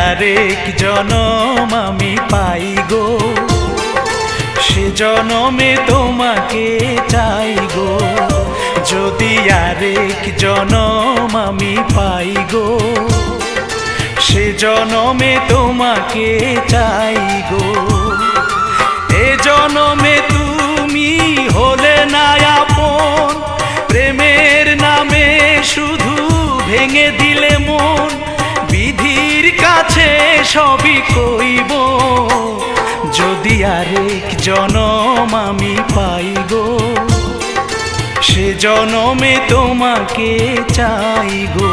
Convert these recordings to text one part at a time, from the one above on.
আরেক জনম আমি পাই গো, সে জনমে তোমাকে চাই গো। যদি আরেক জনম আমি পাই গো, সে জনমে তোমাকে চাই গো। এ জনমে তুমি হলে না আপন, প্রেমের নামে শুধু ভেঙে দিলে মন। বিধির কাছে সবই কইব, যদি আরেক জনম আমি পাই গো, সে জনমে তোমাকে চাই গো।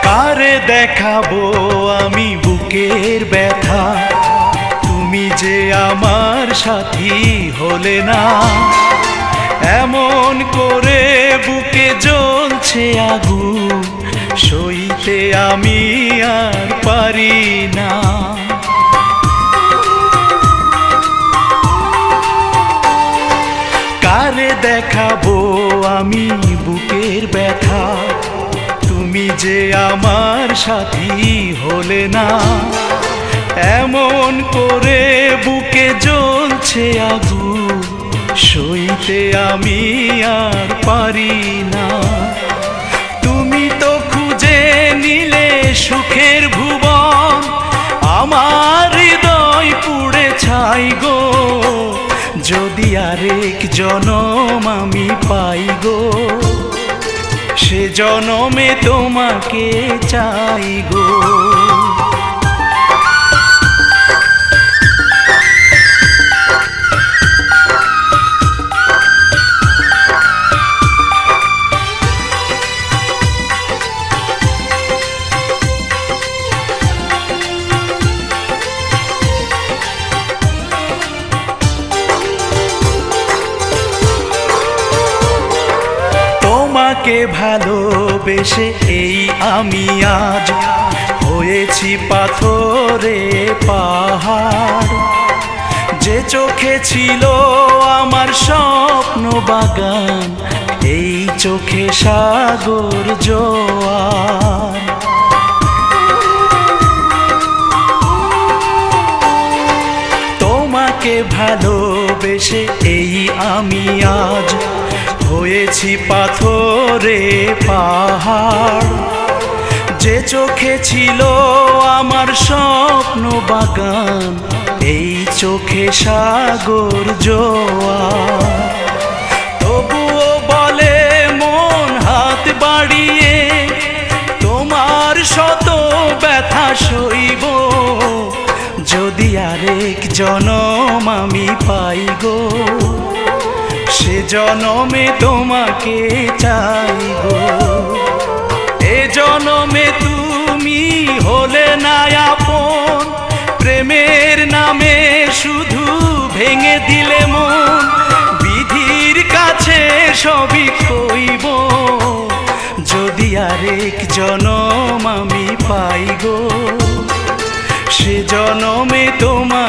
কারে দেখাবো আমি বুকের ব্যথা, তুমি যে আমার সাথী হলে না। এমন করে বুকে জ্বলছে আগুন, সইতে আমি আর পারি না। কারে দেখাবো আমি বুকের ব্যথা, তুমি যে আমার সাথী হলে না। এমন করে বুকে জ্বলছে আগুন, সইতে আমি আর পারি না। তুমি তো খুঁজে নিলে সুখের ভুবন, আমার হৃদয় পুড়ে ছাই গো। যদি আরেক জনম আমি পাই গো, সে জনমে তোমাকে চাই গো। তোমাকে ভালোবেসে এই আমি আজ হয়েছি পাথরে পাহাড়। যে চোখে ছিল আমার স্বপ্ন বাগান, এই চোখে সাগর জোয়ার। তোমাকে ভালোবেসে এই আমি আজ হয়েছি পাথরে পাহাড়। যে চোখে ছিল আমার স্বপ্ন বাগান, এই চোখে সাগর জোয়ার। তবুও বলে মন হাত বাড়িয়ে, তোমার শত ব্যথা সইব। যদি আরেক জনম আমি পাই গো, সে জনমে তোমাকে চাই গো। এ জনমে তুমি হলে না আপন, প্রেমের নামে শুধু ভেঙে দিলে মন। বিধির কাছে সবই কইব, যদি আরেক জনম আমি পাই গো, সে জনমে তোমার